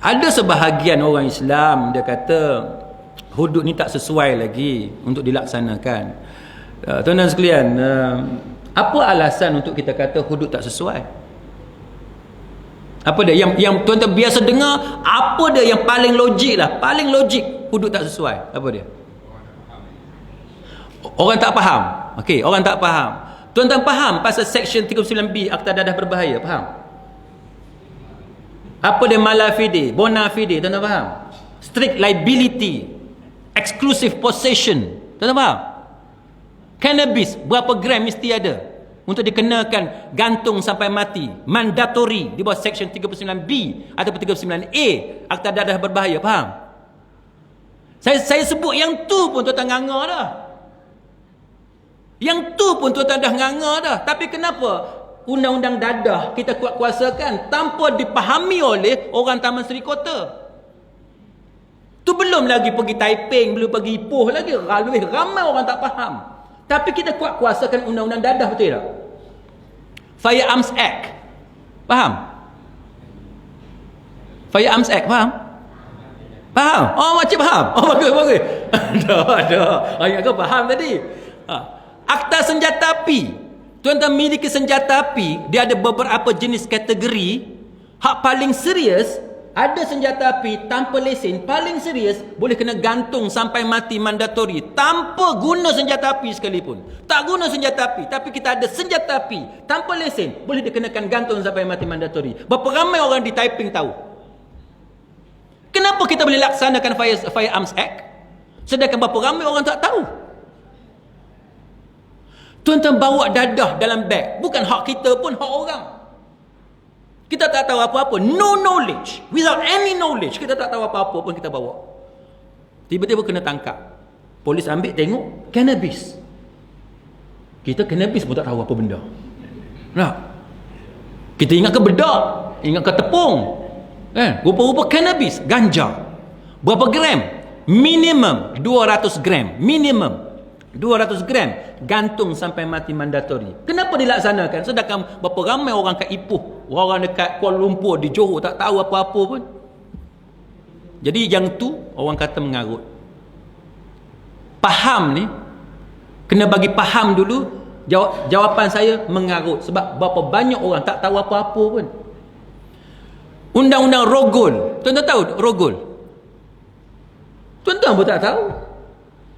Ada sebahagian orang Islam dia kata hudud ni tak sesuai lagi untuk dilaksanakan. Tuan-tuan sekalian, apa alasan untuk kita kata hudud tak sesuai? Apa dia yang tuan-tuan biasa dengar, apa dia yang paling logik lah, paling logik hudud tak sesuai? Apa dia? Orang tak faham. Okey, orang tak faham. Tuan-tuan faham pasal section 39B Akta Dadah Berbahaya? Faham? Apa dia mala fide, bona fide, tuan-tuan faham? Strict liability, exclusive possession, tuan-tuan faham? Cannabis, berapa gram mesti ada untuk dikenakan gantung sampai mati, mandatory di bawah section 39B ataupun 39A Akta Dadah Berbahaya, faham? Saya sebut yang tu pun tuan-tuan nganga dah. Yang tu pun tuan-tuan dah nganga dah. Tapi kenapa undang-undang dadah kita kuat-kuasakan tanpa dipahami oleh orang Taman Seri Kota? Tu belum lagi pergi Taiping, belum pergi Ipoh lagi. Lebih ramai orang tak faham. Tapi kita kuat-kuasakan undang-undang dadah, betul tak? Firearms Act. Faham? Firearms Act, faham? Faham? Oh, macam faham? Oh, bagus. Dah. Ayat kau faham tadi. Akta senjata api. Tuan-tuan miliki senjata api, dia ada beberapa jenis kategori. Hak paling serius, ada senjata api tanpa lesen, paling serius boleh kena gantung sampai mati mandatori tanpa guna senjata api sekalipun. Tak guna senjata api, tapi kita ada senjata api tanpa lesen, boleh dikenakan gantung sampai mati mandatori. Berapa ramai orang di Taiping tahu? Kenapa kita boleh laksanakan Firearms Act sedangkan berapa ramai orang tak tahu? Tuan-tuan bawa dadah dalam beg, bukan hak kita pun, hak orang. Kita tak tahu apa-apa, no knowledge, without any knowledge, kita tak tahu apa-apa pun kita bawa. Tiba-tiba kena tangkap. Polis ambil tengok cannabis. Kita cannabis pun tak tahu apa benda. Nah, kita ingat ke bedak, ingat ke tepung, rupa-rupa cannabis, ganja. Berapa gram? Minimum 200 gram, minimum 200 gram, gantung sampai mati mandatori. Kenapa dilaksanakan? Sedangkan berapa ramai orang kat Ipoh, orang dekat Kuala Lumpur, di Johor tak tahu apa-apa pun. Jadi yang tu orang kata mengarut. Faham ni, kena bagi faham dulu. Jawapan saya mengarut. Sebab berapa banyak orang tak tahu apa-apa pun. Undang-undang rogol, tuan-tuan tahu rogol? Tuan-tuan pun tak tahu.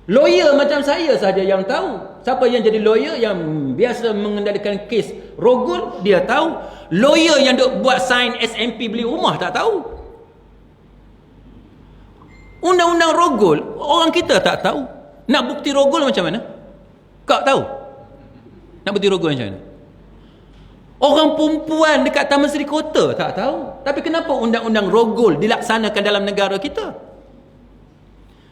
Lawyer macam saya saja yang tahu. Siapa yang jadi lawyer yang biasa mengendalikan kes rogol, dia tahu. Lawyer yang duk buat sign SMP beli rumah tak tahu. Undang-undang rogol, orang kita tak tahu. Nak bukti rogol macam mana? Kau tahu? Nak bukti rogol macam mana? Orang perempuan dekat Taman Seri Kota tak tahu. Tapi kenapa undang-undang rogol dilaksanakan dalam negara kita?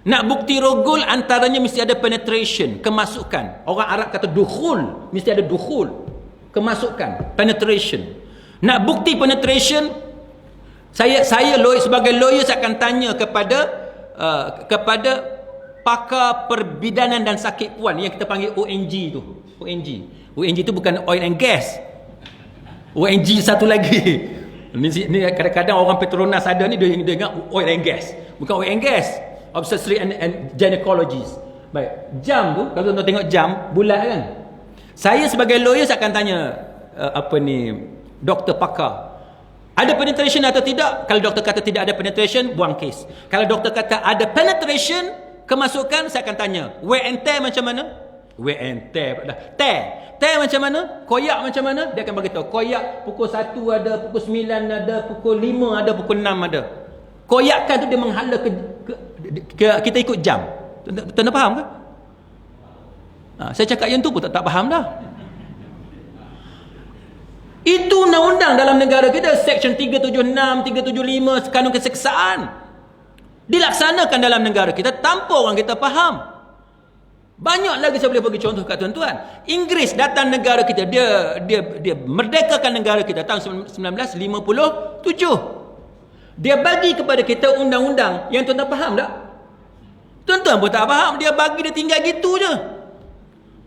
Nak bukti rogol antaranya mesti ada penetration, kemasukan. Orang Arab kata dukhul, mesti ada dukhul, kemasukan, penetration. Nak bukti penetration, saya lawyer, sebagai lawyer saya akan tanya kepada pakar perbidanan dan sakit puan yang kita panggil ONG tu. ONG tu bukan oil and gas. ONG satu lagi. Ni kadang-kadang orang Petronas ada ni dia ingat oil and gas. Bukan oil and gas. Obstetric and gynecologist. Baik, jam tu, kalau tuan-tuan tengok jam, bulat kan? Saya sebagai lawyer saya akan tanya doktor pakar. Ada penetration atau tidak? Kalau doktor kata tidak ada penetration, buang kes. Kalau doktor kata ada penetration, kemasukan, saya akan tanya, wear and tear macam mana? Wear and tear dah. Tear macam mana? Koyak macam mana? Dia akan bagi tahu. Koyak pukul 1 ada, pukul 9 ada, pukul 5 ada, pukul 6 ada. Koyakkan tu dia menghala kita ikut jam. Tuan-tuan faham ke? Saya cakap yang tu pun tak faham dah. Itu undang-undang dalam negara kita, section 376, 375 kanun keseksaan. Dilaksanakan dalam negara kita tanpa orang kita faham. Banyak lagi saya boleh bagi contoh kat tuan-tuan. Inggris datang negara kita, dia merdekakan negara kita tahun 1957. Dia bagi kepada kita undang-undang yang tuan-tuan faham tak? Tuan-tuan pun tak faham. Dia bagi, dia tinggal gitu je.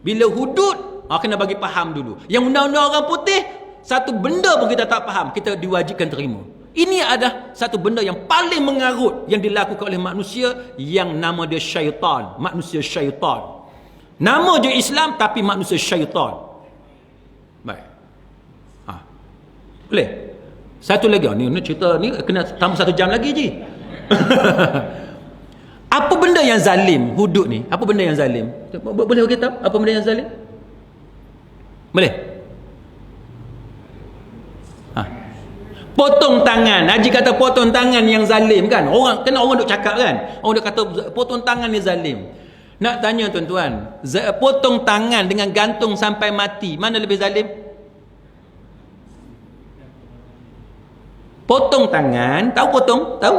Bila hudud, kena bagi faham dulu. Yang undang-undang orang putih, satu benda pun kita tak faham, kita diwajibkan terima. Ini adalah satu benda yang paling mengarut yang dilakukan oleh manusia, yang nama dia syaitan. Manusia syaitan. Nama dia Islam tapi manusia syaitan. Baik. Boleh? Satu lagi. Ni cerita ni kena tambah 1 jam lagi je. Apa benda yang zalim hudud ni? Apa benda yang zalim? Boleh kita tahu apa benda yang zalim? Boleh? Potong tangan. Haji kata potong tangan yang zalim kan. Orang duk cakap kan. Orang duk kata potong tangan ni zalim. Nak tanya tuan-tuan, potong tangan dengan gantung sampai mati, mana lebih zalim? Potong tangan, tahu potong? Tahu?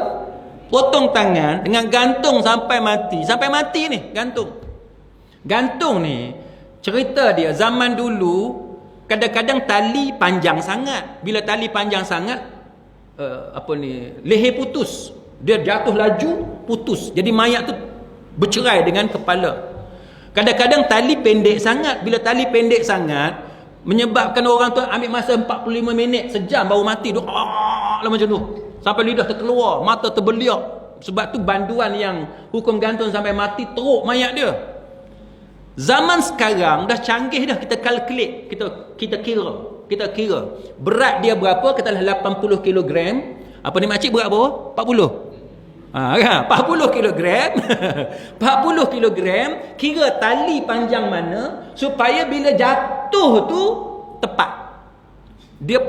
Potong tangan dengan gantung sampai mati. Sampai mati ni, gantung. Gantung ni, cerita dia zaman dulu, kadang-kadang tali panjang sangat. Bila tali panjang sangat, leher putus. Dia jatuh laju, putus. Jadi mayat tu bercerai dengan kepala. Kadang-kadang tali pendek sangat. Bila tali pendek sangat, menyebabkan orang tu ambil masa 45 minit, sejam baru mati. Lah macam tu. Sampai lidah terkeluar, mata terbeliak. Sebab tu banduan yang hukum gantung sampai mati, teruk mayat dia. Zaman sekarang dah canggih dah, kita calculate, kita kira berat dia berapa, katalah 80 kg. Apa ni makcik, berat berapa? 40. 40 kg. 40 kg, kira tali panjang mana supaya bila jatuh tu tepat. Dia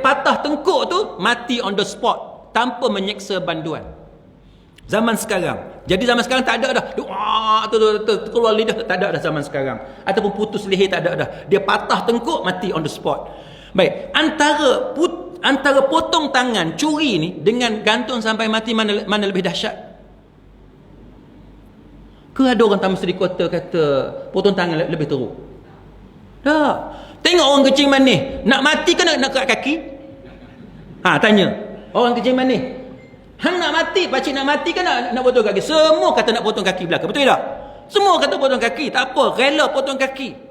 patah tengkuk tu, mati on the spot tanpa menyeksa banduan. Zaman sekarang. Jadi zaman sekarang tak ada dah. Keluar lidah, tak ada dah zaman sekarang. Ataupun putus leher, tak ada dah. Dia patah tengkuk, mati on the spot. Baik, antara potong tangan, curi ni dengan gantung sampai mati, mana lebih dahsyat? Ke ada orang tamu Seri Kota kata potong tangan lebih teruk? Tak. Tengok orang kecil manis, nak mati ke nak kerat kaki? Tanya. Orang kecil manis, hang nak mati, pakcik nak mati ke nak potong kaki? Semua kata nak potong kaki belakang. Betul tak? Semua kata potong kaki. Tak apa, rela potong kaki.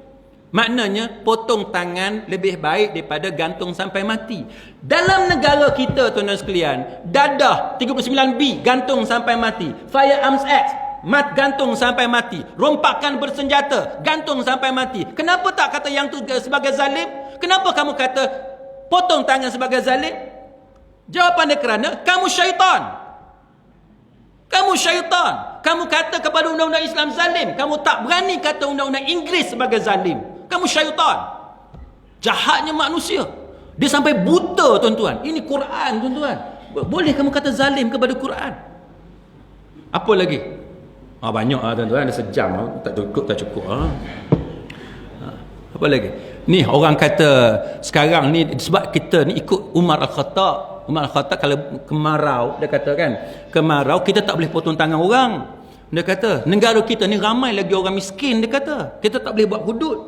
Maknanya potong tangan lebih baik daripada gantung sampai mati. Dalam negara kita, tuan-tuan sekalian, dadah 39B gantung sampai mati. Firearms Act, gantung sampai mati. Rompakan bersenjata, gantung sampai mati. Kenapa tak kata yang tu sebagai zalim? Kenapa kamu kata potong tangan sebagai zalim? Jawapan dia kerana kamu syaitan. Kamu syaitan. Kamu kata kepada undang-undang Islam zalim. Kamu tak berani kata undang-undang Inggeris sebagai zalim. Kamu syaitan. Jahatnya manusia. Dia sampai buta, tuan-tuan. Ini Quran, tuan-tuan. Boleh kamu kata zalim kepada Quran? Apa lagi? Banyak lah, tuan-tuan. Ada sejam. Tak cukup. Apa lagi? Ni orang kata sekarang ni, sebab kita ni ikut Umar Al-Khattab. Umar Al-Khattab kalau kemarau, dia kata kan, kemarau kita tak boleh potong tangan orang. Dia kata negara kita ni ramai lagi orang miskin. Dia kata kita tak boleh buat hudud.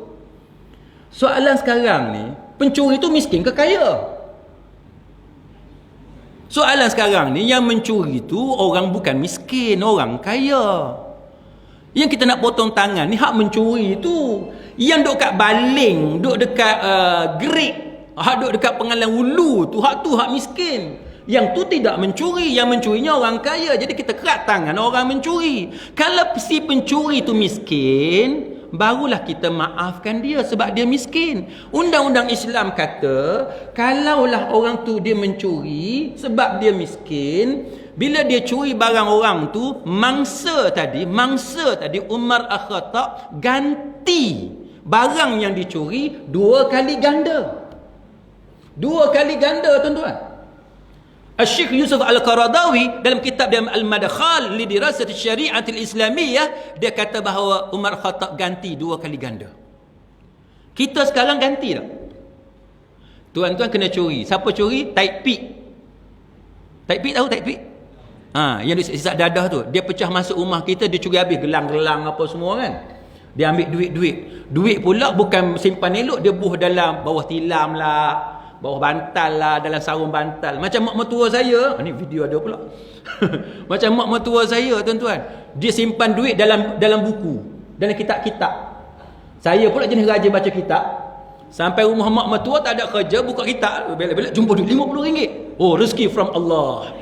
Soalan sekarang ni, pencuri tu miskin ke kaya? Soalan sekarang ni, yang mencuri tu orang bukan miskin, orang kaya. Yang kita nak potong tangan ni hak mencuri tu. Yang duk kat baling, duk dekat gerik, hak duk dekat Pengalang Ulu tu, hak miskin. Yang tu tidak mencuri, yang mencurinya orang kaya. Jadi kita kerat tangan orang mencuri. Kalau si pencuri tu miskin, barulah kita maafkan dia sebab dia miskin. Undang-undang Islam kata, kalaulah orang tu dia mencuri sebab dia miskin, bila dia curi barang orang tu, mangsa tadi Umar Al-Khattab ganti barang yang dicuri 2 kali ganda. 2 kali ganda, tuan-tuan. Syekh Yusuf Al-Qaradawi dalam kitab dia Al-Madkhal li Dirasat Syari'ah Al-Islamiyah, dia kata bahawa Umar Khattab ganti 2 kali ganda. Kita sekarang ganti tak? Tuan-tuan kena curi. Siapa curi? Taib Pik. Taib Pik tahu Taib Pik? Yang di sisa dadah tu, dia pecah masuk rumah kita, dia curi habis gelang-gelang apa semua kan. Dia ambil duit. Duit pula bukan simpan elok, dia buh dalam bawah tilam lah, bawah bantal lah, dalam sarung bantal. Macam mak mertua saya, ni video ada pula. Macam mak mertua saya, tuan-tuan, dia simpan duit dalam buku, dalam kitab-kitab. Saya pula jenis rajin baca kitab. Sampai rumah mak mertua tak ada kerja, buka kitab, belak-belak jumpa duit RM50. Oh, rezeki from Allah.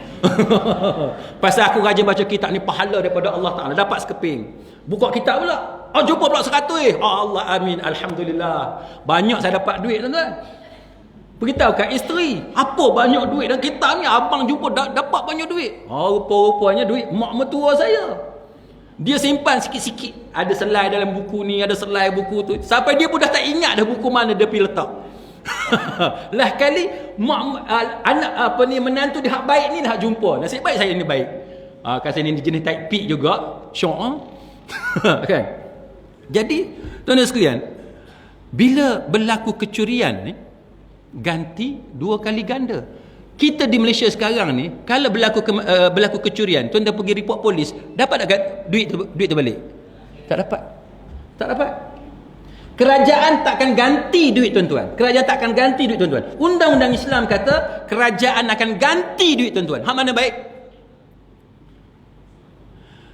Pasal aku rajin baca kitab ni, pahala daripada Allah Ta'ala, dapat sekeping. Buka kitab pula, jumpa pula 100. Allah, amin, alhamdulillah. Banyak saya dapat duit, tuan-tuan. Beritahu kat isteri, apa banyak duit dalam kitab ni, abang jumpa dapat banyak duit. Rupa-rupanya duit mak mertua saya. Dia simpan sikit-sikit, ada selai dalam buku ni, ada selai buku tu, sampai dia pun dah tak ingat dah buku mana dia pergi letak. Lah kali anak menantu dia hak baik ni dah jumpa. Nasib baik saya ni baik. Kasi ni jenis type P juga, syok. Kan? Jadi, tuan-tuan sekalian, bila berlaku kecurian ni, ganti 2 kali ganda. Kita di Malaysia sekarang ni, kalau berlaku kecurian, tuan-tuan pergi report polis, dapat tak duit terbalik? Tak dapat. Tak dapat. Kerajaan takkan ganti duit, tuan-tuan. Kerajaan takkan ganti duit, tuan-tuan. Undang-undang Islam kata kerajaan akan ganti duit, tuan-tuan. Hak mana baik?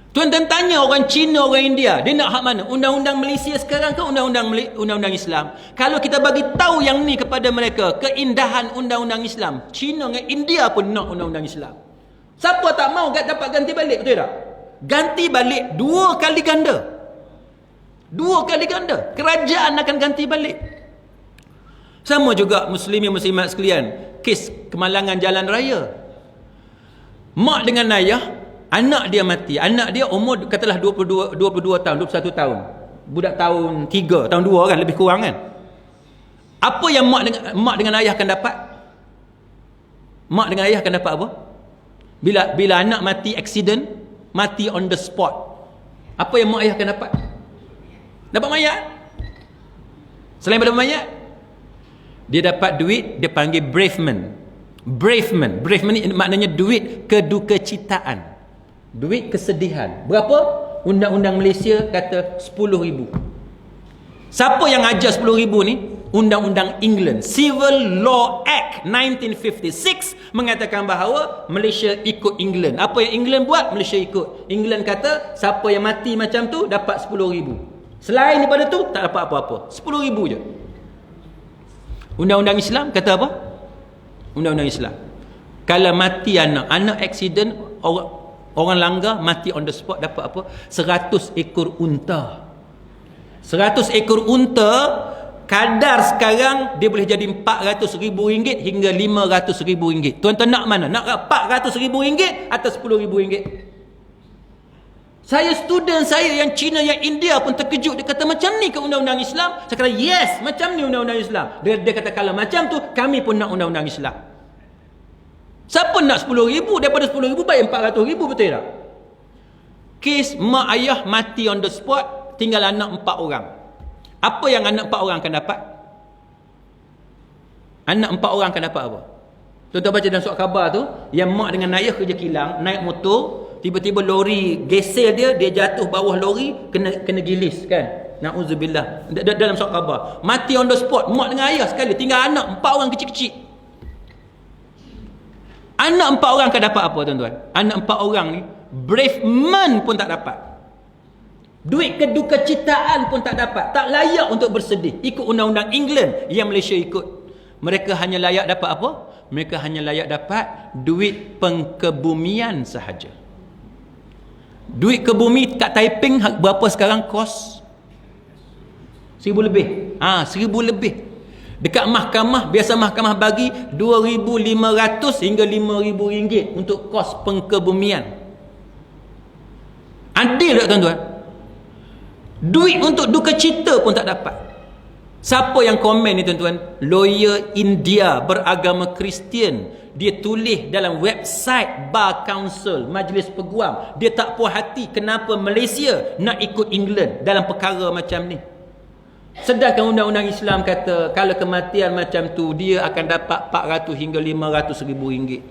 Tuan-tuan tanya orang Cina, orang India, dia nak hak mana? Undang-undang Malaysia sekarang ke undang-undang Islam? Kalau kita bagi tahu yang ni kepada mereka, keindahan undang-undang Islam, Cina dengan India pun nak undang-undang Islam. Siapa tak mau dapat ganti balik, betul tak? Ganti balik 2 kali ganda. 2 kali ganda. Kerajaan akan ganti balik. Sama juga muslimin muslimat sekalian, kes kemalangan jalan raya. Mak dengan ayah, anak dia mati. Anak dia umur katalah 22 tahun, 21 tahun. Budak tahun 3, tahun 2 kan, lebih kurang kan. Apa yang mak dengan ayah akan dapat? Mak dengan ayah akan dapat apa? Bila anak mati accident, mati on the spot, apa yang mak ayah akan dapat? Dapat mayat. Selain daripada mayat, dia dapat duit, dia panggil bravement. Bravement ni maknanya duit kedukecitaan, duit kesedihan. Berapa? Undang-undang Malaysia kata 10,000. Siapa yang ajar 10,000 ni? Undang-undang England, Civil Law Act 1956 mengatakan bahawa Malaysia ikut England. Apa yang England buat, Malaysia ikut. England kata siapa yang mati macam tu dapat 10,000. Selain daripada tu tak dapat apa-apa. 10,000 je. Undang-undang Islam kata apa? Undang-undang Islam, kalau mati anak accident, orang langgar mati on the spot, dapat apa? 100 ekor unta. 100 ekor unta kadar sekarang dia boleh jadi RM400,000 hingga RM500,000. Tuan-tuan nak mana? Nak RM400,000 atau RM10,000? Saya student saya yang Cina, yang India pun terkejut. Dia kata macam ni ke undang-undang Islam? Saya kata yes, macam ni undang-undang Islam. Dia kata kalau macam tu kami pun nak undang-undang Islam. Siapa nak 10,000? Daripada 10,000 bayar RM400,000, betul tak? Kes mak ayah mati on the spot, tinggal anak 4 orang. Apa yang anak 4 orang akan dapat? Anak 4 orang akan dapat apa? Tuan-tuan baca dalam surat khabar tu, yang mak dengan ayah kerja kilang, naik motor, tiba-tiba lori geser dia jatuh bawah lori, kena gilis kan. Na'udzubillah. Dalam surat khabar, mati on the spot, mak dengan ayah sekali, tinggal anak 4 orang kecil-kecil. Anak 4 orang akan dapat apa, tuan-tuan? Anak 4 orang ni bravement pun tak dapat. Duit kedukecitaan pun tak dapat. Tak layak untuk bersedih. Ikut undang-undang England yang Malaysia ikut. Mereka hanya layak dapat apa? Mereka hanya layak dapat duit pengkebumian sahaja. Duit kebumi kat Taiping berapa sekarang kos? 1,000 lebih. 1,000 lebih. Dekat mahkamah, biasa mahkamah bagi 2,500 hingga RM5,000 untuk kos pengkebumian. Adil tak, tuan-tuan? Duit untuk duka cita pun tak dapat. Siapa yang komen ni, tuan-tuan? Lawyer India beragama Kristian. Dia tulis dalam website Bar Council, Majlis Peguam. Dia tak puas hati kenapa Malaysia nak ikut England dalam perkara macam ni. Sedangkan undang-undang Islam kata kalau kematian macam tu dia akan dapat 400 hingga 500,000 ringgit.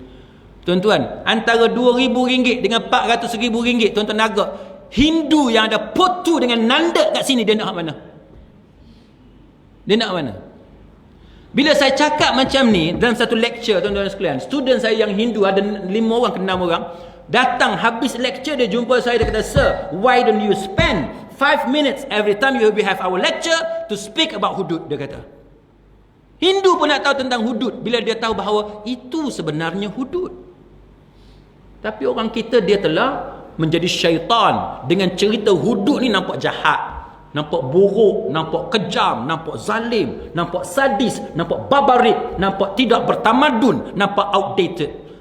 Tuan-tuan, antara RM2,000 dengan RM400,000, tuan-tuan agak Hindu yang ada potu dengan nanda kat sini, dia nak mana? Dia nak mana? Bila saya cakap macam ni dalam satu lecture, tuan-tuan sekalian, student saya yang Hindu ada 5 orang ke 6 orang datang, habis lecture dia jumpa saya, dia kata, "Sir, why don't you spend 5 minutes every time you have our lecture to speak about hudud?" Dia kata. Hindu pun nak tahu tentang hudud bila dia tahu bahawa itu sebenarnya hudud. Tapi orang kita dia telah menjadi syaitan dengan cerita hudud ni nampak jahat, nampak buruk, nampak kejam, nampak zalim, nampak sadis, nampak barbarik, nampak tidak bertamadun, nampak outdated.